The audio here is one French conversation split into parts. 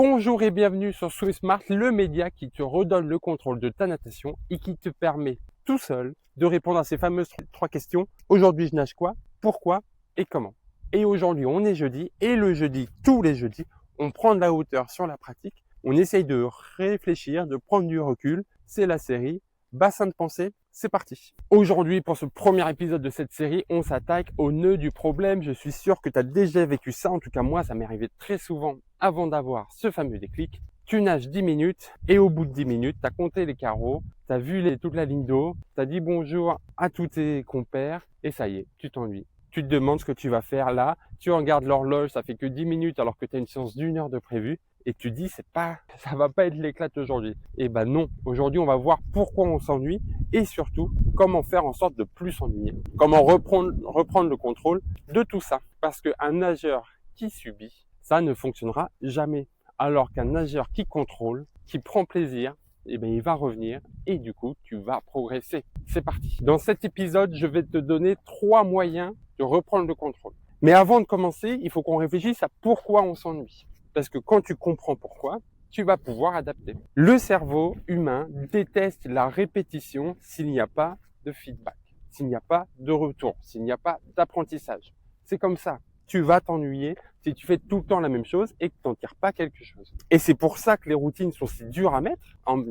Bonjour et bienvenue sur SwimSmart, le média qui te redonne le contrôle de ta natation et qui te permet tout seul de répondre à ces fameuses trois questions. Aujourd'hui, je nage quoi, pourquoi et comment. Et aujourd'hui, on est jeudi et le jeudi, tous les jeudis, on prend de la hauteur sur la pratique. On essaye de réfléchir, de prendre du recul. C'est la série Bassin de pensée, c'est parti. Aujourd'hui, pour ce premier épisode de cette série, on s'attaque au nœud du problème. Je suis sûr que tu as déjà vécu ça. En tout cas, moi, ça m'est arrivé très souvent avant d'avoir ce fameux déclic. Tu nages 10 minutes et au bout de 10 minutes, tu as compté les carreaux, tu as vu toute la ligne d'eau, tu as dit bonjour à tous tes compères et ça y est, tu t'ennuies. Tu te demandes ce que tu vas faire là, tu regardes l'horloge, ça fait que 10 minutes alors que tu as une séance d'1 heure de prévu et tu dis ça va pas être l'éclate aujourd'hui. Et ben non, aujourd'hui on va voir pourquoi on s'ennuie et surtout comment faire en sorte de plus s'ennuyer. Comment reprendre le contrôle de tout ça. Parce qu'un nageur qui subit, ça ne fonctionnera jamais. Alors qu'un nageur qui contrôle, qui prend plaisir, eh bien, il va revenir et du coup, tu vas progresser. C'est parti. Dans cet épisode, je vais te donner 3 moyens de reprendre le contrôle. Mais avant de commencer, il faut qu'on réfléchisse à pourquoi on s'ennuie. Parce que quand tu comprends pourquoi, tu vas pouvoir adapter. Le cerveau humain déteste la répétition s'il n'y a pas de feedback, s'il n'y a pas de retour, s'il n'y a pas d'apprentissage. C'est comme ça. Tu vas t'ennuyer si tu fais tout le temps la même chose et que tu n'en tires pas quelque chose. Et c'est pour ça que les routines sont si dures à mettre en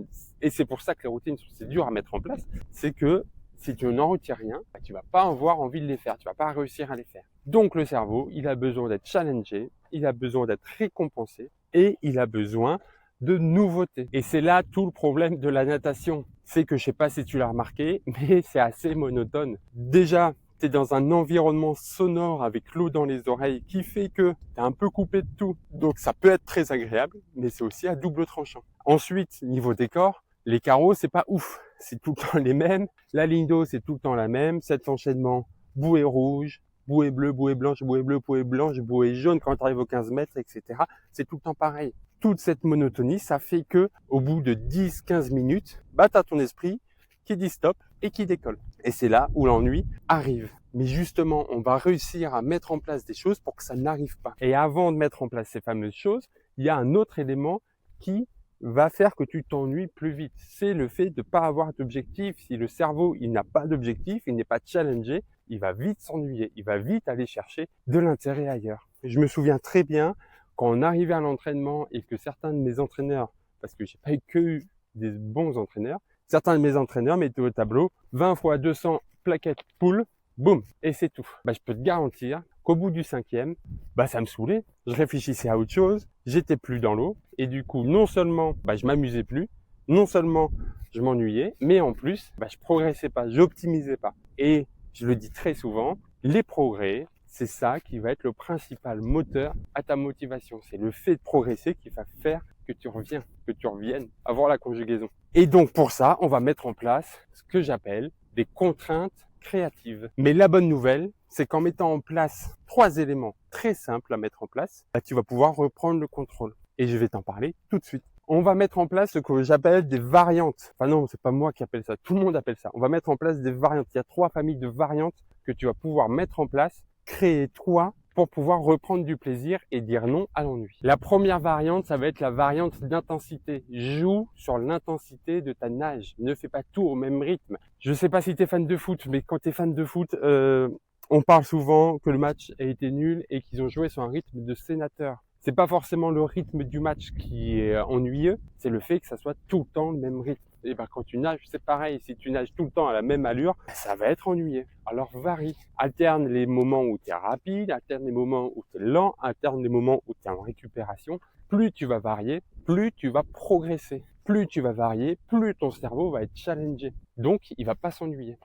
place. C'est que si tu n'en retires rien, tu vas pas avoir envie de les faire, tu vas pas réussir à les faire. Donc le cerveau, il a besoin d'être challengé, il a besoin d'être récompensé et il a besoin de nouveautés. Et c'est là tout le problème de la natation. C'est que je sais pas si tu l'as remarqué, mais c'est assez monotone. Déjà, tu es dans un environnement sonore avec l'eau dans les oreilles qui fait que tu es un peu coupé de tout. Donc ça peut être très agréable, mais c'est aussi à double tranchant. Ensuite, niveau décor, les carreaux, c'est pas ouf. C'est tout le temps les mêmes. La ligne d'eau, c'est tout le temps la même. Cet enchaînement, bouée rouge, bouée bleue, bouée blanche, bouée bleue, bouée blanche, bouée jaune quand tu arrives aux 15 mètres, etc. C'est tout le temps pareil. Toute cette monotonie, ça fait que au bout de 10-15 minutes, bah, tu as ton esprit qui dit stop et qui décolle. Et c'est là où l'ennui arrive. Mais justement, on va réussir à mettre en place des choses pour que ça n'arrive pas. Et avant de mettre en place ces fameuses choses, il y a un autre élément qui va faire que tu t'ennuies plus vite. C'est le fait de ne pas avoir d'objectif. Si le cerveau, il n'a pas d'objectif, il n'est pas challengé, il va vite s'ennuyer. Il va vite aller chercher de l'intérêt ailleurs. Je me souviens très bien quand on arrivait à l'entraînement et que certains de mes entraîneurs, parce que j'ai pas eu que des bons entraîneurs, certains de mes entraîneurs mettaient au tableau 20 fois 200 plaquettes poules, boum, et c'est tout. Bah, je peux te garantir qu'au bout du 5e, bah, ça me saoulait. Je réfléchissais à autre chose, j'étais plus dans l'eau, et du coup, non seulement, bah, je m'amusais plus, non seulement je m'ennuyais, mais en plus, bah, je progressais pas, j'optimisais pas. Et je le dis très souvent, les progrès, c'est ça qui va être le principal moteur à ta motivation. C'est le fait de progresser qui va faire que tu reviennes avoir la conjugaison. Et donc pour ça, on va mettre en place ce que j'appelle des contraintes créatives. Mais la bonne nouvelle, c'est qu'en mettant en place 3 éléments très simples à mettre en place, bah, tu vas pouvoir reprendre le contrôle. Et je vais t'en parler tout de suite. On va mettre en place ce que j'appelle des variantes. Enfin non, c'est pas moi qui appelle ça, tout le monde appelle ça. On va mettre en place des variantes. Il y a 3 familles de variantes que tu vas pouvoir mettre en place, créer toi, pour pouvoir reprendre du plaisir et dire non à l'ennui. La première variante, ça va être la variante d'intensité. Joue sur l'intensité de ta nage. Ne fais pas tout au même rythme. Je ne sais pas si tu es fan de foot, mais quand tu es fan de foot, on parle souvent que le match a été nul et qu'ils ont joué sur un rythme de sénateur. C'est pas forcément le rythme du match qui est ennuyeux, c'est le fait que ça soit tout le temps le même rythme. Et ben quand tu nages, c'est pareil. Si tu nages tout le temps à la même allure, ça va être ennuyeux. Alors varie. Alterne les moments où tu es rapide, alterne les moments où tu es lent, alterne les moments où tu es en récupération. Plus tu vas varier, plus tu vas progresser. Plus tu vas varier, plus ton cerveau va être challengé. Donc, il va pas s'ennuyer.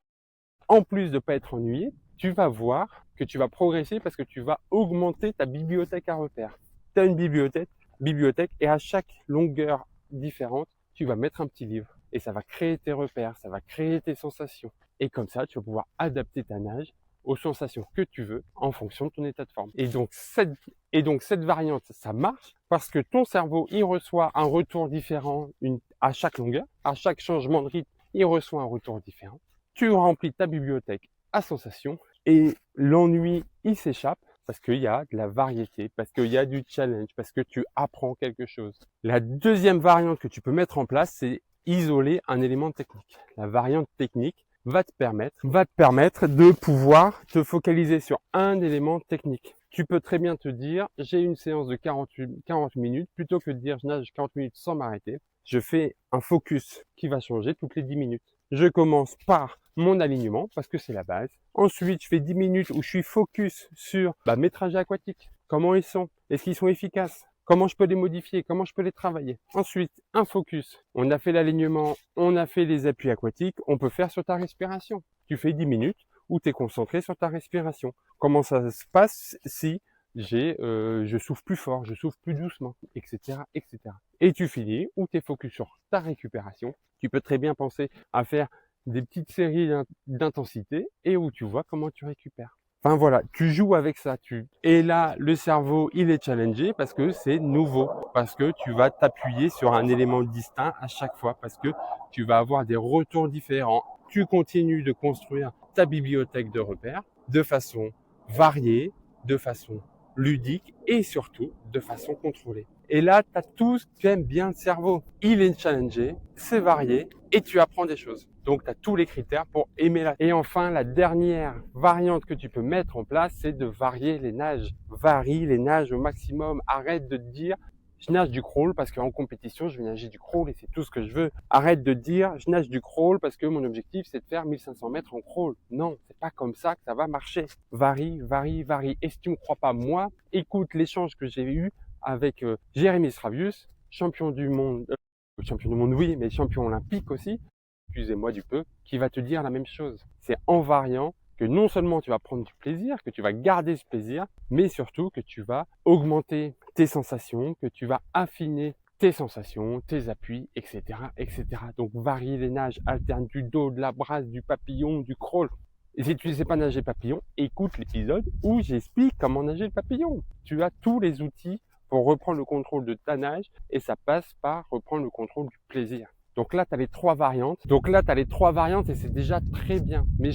En plus de pas être ennuyé, tu vas voir que tu vas progresser parce que tu vas augmenter ta bibliothèque à repères. Tu as une bibliothèque et à chaque longueur différente, tu vas mettre un petit livre et ça va créer tes repères, ça va créer tes sensations. Et comme ça, tu vas pouvoir adapter ta nage aux sensations que tu veux en fonction de ton état de forme. Et donc cette variante, ça marche parce que ton cerveau, il reçoit un retour différent à chaque longueur, à chaque changement de rythme, il reçoit un retour différent. Tu remplis ta bibliothèque à sensations et l'ennui, il s'échappe parce qu'il y a de la variété, parce qu'il y a du challenge, parce que tu apprends quelque chose. La deuxième variante que tu peux mettre en place, c'est isoler un élément technique. La variante technique va te permettre de pouvoir te focaliser sur un élément technique. Tu peux très bien te dire, j'ai une séance de 40 minutes, plutôt que de dire je nage 40 minutes sans m'arrêter. Je fais un focus qui va changer toutes les 10 minutes. Je commence par mon alignement parce que c'est la base. Ensuite, je fais 10 minutes où je suis focus sur mes trajets aquatiques. Comment ils sont? Est-ce qu'ils sont efficaces? Comment je peux les modifier? Comment je peux les travailler? Ensuite, un focus. On a fait l'alignement, on a fait les appuis aquatiques, on peut faire sur ta respiration. Tu fais 10 minutes où tu es concentré sur ta respiration. Comment ça se passe si je souffle plus fort, je souffle plus doucement, etc., etc. Et tu finis où tu es focus sur ta récupération. Tu peux très bien penser à faire des petites séries d'intensité et où tu vois comment tu récupères. Enfin voilà, tu joues avec ça. Et là, le cerveau, il est challengé parce que c'est nouveau, parce que tu vas t'appuyer sur un élément distinct à chaque fois, parce que tu vas avoir des retours différents. Tu continues de construire ta bibliothèque de repères de façon variée, de façon ludique et surtout de façon contrôlée. Et là, tu as tout ce qu'aime bien le cerveau. Il est challengé, c'est varié et tu apprends des choses. Donc, tu as tous les critères pour aimer la. Et enfin, la dernière variante que tu peux mettre en place, c'est de varier les nages. Varie les nages au maximum. Arrête de te dire, je nage du crawl parce qu'en compétition, je vais nager du crawl et c'est tout ce que je veux. Arrête de te dire, je nage du crawl parce que mon objectif, c'est de faire 1500 mètres en crawl. Non, c'est pas comme ça que ça va marcher. Varie, varie, varie. Et si tu me crois pas, moi, écoute l'échange que j'ai eu avec Jérémy Stravius, champion du monde, oui, mais champion olympique aussi, excusez-moi du peu, qui va te dire la même chose. C'est en variant que non seulement tu vas prendre du plaisir, que tu vas garder ce plaisir, mais surtout que tu vas augmenter tes sensations, que tu vas affiner tes sensations, tes appuis, etc., etc. Donc varie les nages, alterne du dos, de la brasse, du papillon, du crawl. Et si tu ne sais pas nager papillon, écoute l'épisode où j'explique comment nager le papillon. Tu as tous les outils pour reprendre le contrôle de ta nage et ça passe par reprendre le contrôle du plaisir. Donc là, tu as les trois variantes. Et c'est déjà très bien. Mais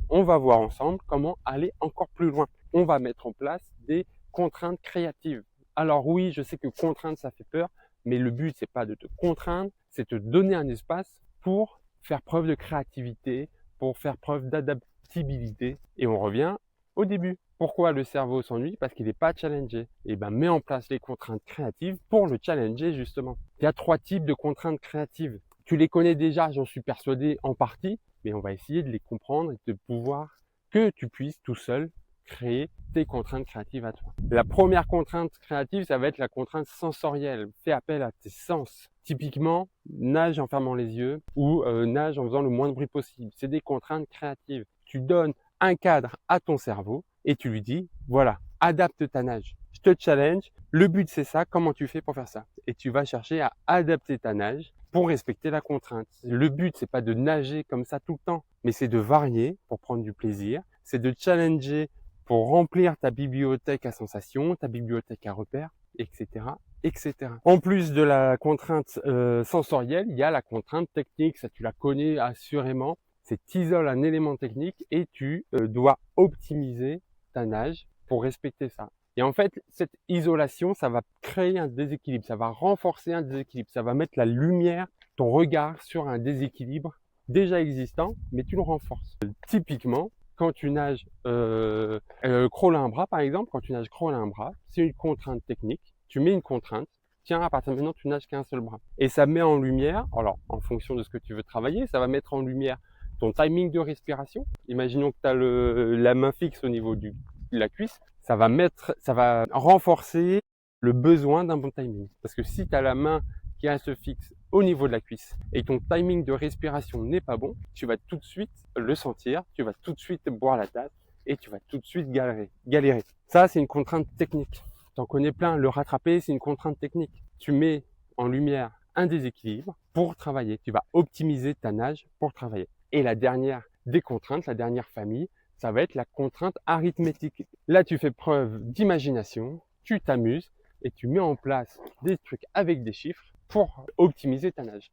on va voir ensemble comment aller encore plus loin. On va mettre en place des contraintes créatives. Alors oui, je sais que contrainte, ça fait peur, mais le but, c'est pas de te contraindre, c'est de te donner un espace pour faire preuve de créativité, pour faire preuve d'adaptabilité. Et on revient au début. Pourquoi le cerveau s'ennuie? Parce qu'il n'est pas challengé. Et mets en place les contraintes créatives pour le challenger justement. Il y a 3 types de contraintes créatives. Tu les connais déjà, j'en suis persuadé en partie, mais on va essayer de les comprendre et de pouvoir que tu puisses tout seul créer tes contraintes créatives à toi. La première contrainte créative, ça va être la contrainte sensorielle. Fais appel à tes sens. Typiquement, nage en fermant les yeux ou nage en faisant le moins de bruit possible. C'est des contraintes créatives. Tu donnes un cadre à ton cerveau et tu lui dis, voilà, adapte ta nage. Je te challenge. Le but, c'est ça. Comment tu fais pour faire ça? Et tu vas chercher à adapter ta nage pour respecter la contrainte. Le but, c'est pas de nager comme ça tout le temps, mais c'est de varier pour prendre du plaisir. C'est de challenger pour remplir ta bibliothèque à sensations, ta bibliothèque à repères, etc., etc. En plus de la contrainte sensorielle, il y a la contrainte technique. Ça, tu la connais assurément. C'est t'isoles un élément technique et tu dois optimiser ta nage pour respecter ça. Et en fait, cette isolation, ça va créer un déséquilibre, ça va renforcer un déséquilibre, ça va mettre la lumière, ton regard sur un déséquilibre déjà existant, mais tu le renforces. Typiquement, quand tu nages crawl à un bras, par exemple, quand tu nages crawl à un bras, c'est une contrainte technique. Tu mets une contrainte, tiens, à partir de maintenant, tu nages qu'un seul bras. Et ça met en lumière, alors en fonction de ce que tu veux travailler, ça va mettre en lumière ton timing de respiration. Imaginons que tu as la main fixe au niveau de la cuisse. Ça va renforcer le besoin d'un bon timing. Parce que si tu as la main qui reste fixe au niveau de la cuisse et ton timing de respiration n'est pas bon, tu vas tout de suite le sentir, tu vas tout de suite boire la tasse et tu vas tout de suite galérer. Ça, c'est une contrainte technique. Tu en connais plein. Le rattraper, c'est une contrainte technique. Tu mets en lumière un déséquilibre pour travailler. Tu vas optimiser ta nage pour travailler. Et la dernière des contraintes, la dernière famille, ça va être la contrainte arithmétique. Là, tu fais preuve d'imagination, tu t'amuses et tu mets en place des trucs avec des chiffres pour optimiser ta nage.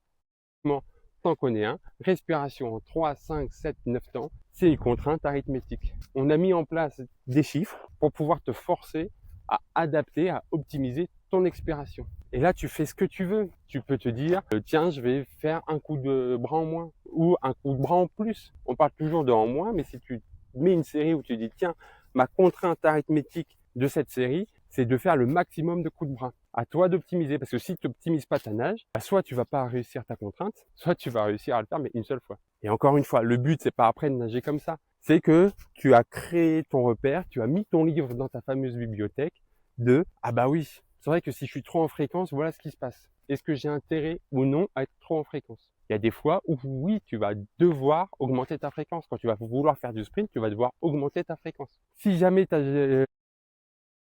T'en connais un, respiration en 3, 5, 7, 9 temps, c'est les contraintes arithmétiques. On a mis en place des chiffres pour pouvoir te forcer à adapter, à optimiser ton expiration. Et là, tu fais ce que tu veux. Tu peux te dire, tiens, je vais faire un coup de bras en moins ou un coup de bras en plus. On parle toujours de en moins, mais si tu mets une série où tu dis, tiens, ma contrainte arithmétique de cette série, c'est de faire le maximum de coups de bras. À toi d'optimiser, parce que si tu n'optimises pas ta nage, soit tu vas pas réussir ta contrainte, soit tu vas réussir à le faire, mais une seule fois. Et encore une fois, le but, c'est pas après de nager comme ça. C'est que tu as créé ton repère, tu as mis ton livre dans ta fameuse bibliothèque de, ah bah oui, c'est vrai que si je suis trop en fréquence, voilà ce qui se passe. Est-ce que j'ai intérêt ou non à être trop en fréquence? Il y a des fois où oui, tu vas devoir augmenter ta fréquence. Quand tu vas vouloir faire du sprint, tu vas devoir augmenter ta fréquence. Si jamais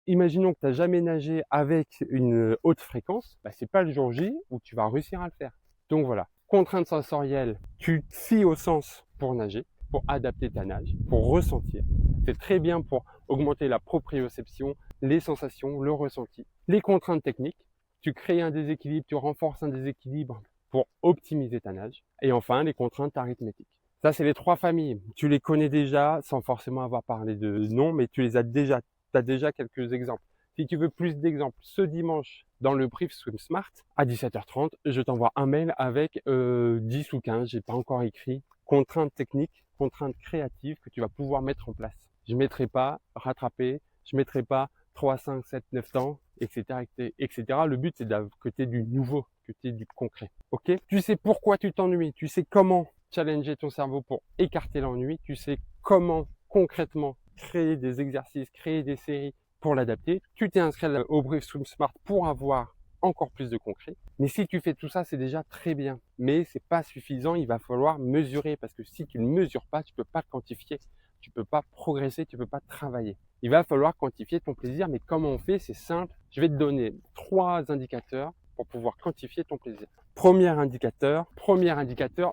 imaginons que tu n'as jamais nagé avec une haute fréquence, bah, c'est pas le jour J où tu vas réussir à le faire. Donc voilà, contrainte sensorielle, tu te fies au sens pour nager, pour adapter ta nage, pour ressentir. C'est très bien pour augmenter la proprioception, les sensations, le ressenti. Les contraintes techniques, tu crées un déséquilibre, tu renforces un déséquilibre pour optimiser ta nage. Et enfin, les contraintes arithmétiques. Ça, c'est les 3 familles. Tu les connais déjà sans forcément avoir parlé de nom, mais tu les as déjà. Tu as déjà quelques exemples. Si tu veux plus d'exemples, ce dimanche, dans le brief Swim Smart, à 17h30, je t'envoie un mail avec 10 ou 15, j'ai pas encore écrit, contraintes techniques, contraintes créatives que tu vas pouvoir mettre en place. Je mettrai pas rattraper, je mettrai pas 3, 5, 7, 9 temps, etc., etc. Le but, c'est que tu aies du nouveau, que tu aies du concret. Ok? Tu sais pourquoi tu t'ennuies, tu sais comment challenger ton cerveau pour écarter l'ennui, tu sais comment concrètement créer des exercices, créer des séries pour l'adapter. Tu t'es inscrit au brief Swim Smart pour avoir encore plus de concret. Mais si tu fais tout ça, c'est déjà très bien. Mais c'est pas suffisant, il va falloir mesurer parce que si tu ne mesures pas, tu peux pas quantifier. Tu peux pas progresser, tu peux pas travailler. Il va falloir quantifier ton plaisir, mais comment on fait? C'est simple. Je vais te donner 3 indicateurs pour pouvoir quantifier ton plaisir. Premier indicateur,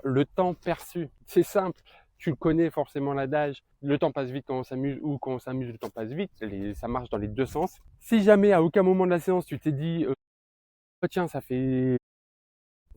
le temps perçu. C'est simple. Tu le connais forcément l'adage, le temps passe vite quand on s'amuse ou quand on s'amuse, le temps passe vite. Ça marche dans les deux sens. Si jamais à aucun moment de la séance, tu t'es dit, oh, tiens,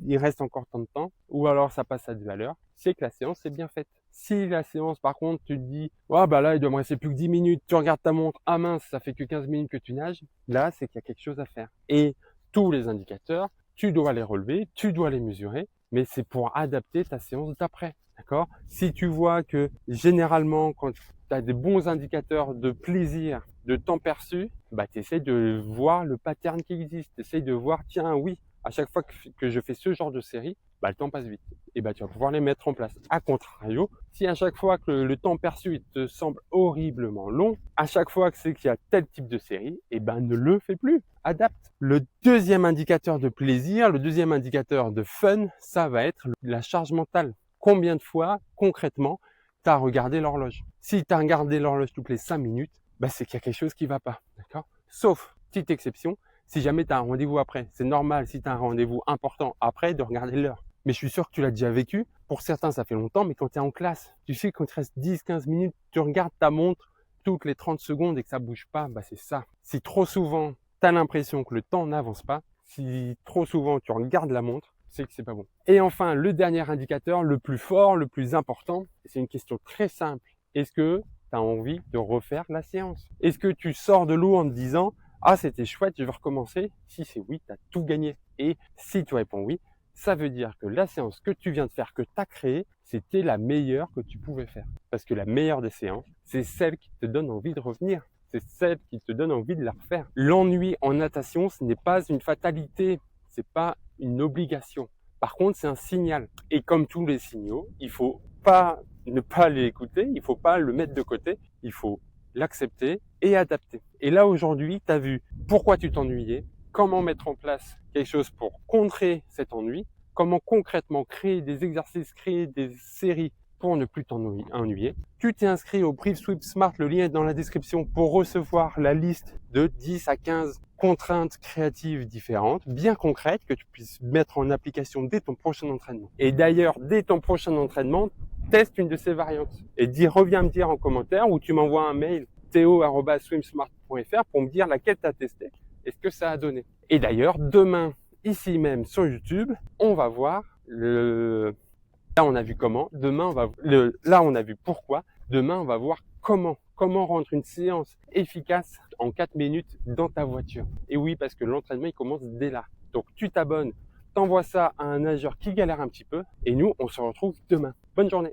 il reste encore tant de temps, ou alors ça passe à de valeur, c'est que la séance est bien faite. Si la séance, par contre, tu te dis, oh, bah là, il doit me rester plus que 10 minutes, tu regardes ta montre, ah mince, ça fait que 15 minutes que tu nages, là, c'est qu'il y a quelque chose à faire. Et tous les indicateurs, tu dois les relever, tu dois les mesurer, mais c'est pour adapter ta séance d'après. D'accord? Si tu vois que généralement, quand tu as des bons indicateurs de plaisir, de temps perçu, bah, tu essaies de voir le pattern qui existe. Tu essaies de voir, tiens, oui, à chaque fois que je fais ce genre de série, bah, le temps passe vite. Et bah, tu vas pouvoir les mettre en place. A contrario, si à chaque fois que le temps perçu il te semble horriblement long, à chaque fois que c'est qu'il y a tel type de série, et ben ne le fais plus. Adapte. Le deuxième indicateur de plaisir, le deuxième indicateur de fun, ça va être la charge mentale. Combien de fois, concrètement, tu as regardé l'horloge? Si tu as regardé l'horloge toutes les 5 minutes, bah, c'est qu'il y a quelque chose qui va pas. D'accord? Sauf, petite exception, si jamais tu as un rendez-vous après. C'est normal, si tu as un rendez-vous important après, de regarder l'heure. Mais je suis sûr que tu l'as déjà vécu. Pour certains, ça fait longtemps, mais quand tu es en classe, tu sais, quand il te reste 10-15 minutes, tu regardes ta montre toutes les 30 secondes et que ça bouge pas, bah, c'est ça. Si trop souvent, tu as l'impression que le temps n'avance pas, si trop souvent tu regardes la montre, c'est que c'est pas bon. Et enfin, le dernier indicateur, le plus fort, le plus important, c'est une question très simple. Est-ce que tu as envie de refaire la séance? Est-ce que tu sors de l'eau en te disant, ah, c'était chouette, je vais recommencer? Si c'est oui, tu as tout gagné. Et si tu réponds oui, ça veut dire que la séance que tu viens de faire, que tu as créée, c'était la meilleure que tu pouvais faire. Parce que la meilleure des séances, c'est celle qui te donne envie de revenir. C'est celle qui te donne envie de la refaire. L'ennui en natation, ce n'est pas une fatalité. C'est pas une obligation. Par contre, c'est un signal. Et comme tous les signaux, il faut pas ne pas l'écouter, il faut pas le mettre de côté, il faut l'accepter et adapter. Et là, aujourd'hui, tu as vu pourquoi tu t'ennuyais, comment mettre en place quelque chose pour contrer cet ennui, comment concrètement créer des exercices, créer des séries pour ne plus t'ennuyer. Tu t'es inscrit au brief Swim Smart, le lien est dans la description pour recevoir la liste de 10 à 15 contraintes créatives différentes, bien concrètes, que tu puisses mettre en application dès ton prochain entraînement. Et d'ailleurs, dès ton prochain entraînement, teste une de ces variantes et reviens me dire en commentaire ou tu m'envoies un mail theo@swimsmart.fr pour me dire laquelle tu as testé et ce que ça a donné. Et d'ailleurs, demain, ici même sur YouTube, on va voir là on a vu comment, là on a vu pourquoi, Demain, on va voir comment rendre une séance efficace en 4 minutes dans ta voiture. Et oui, parce que l'entraînement, il commence dès là. Donc, tu t'abonnes, t'envoies ça à un nageur qui galère un petit peu et nous, on se retrouve demain. Bonne journée.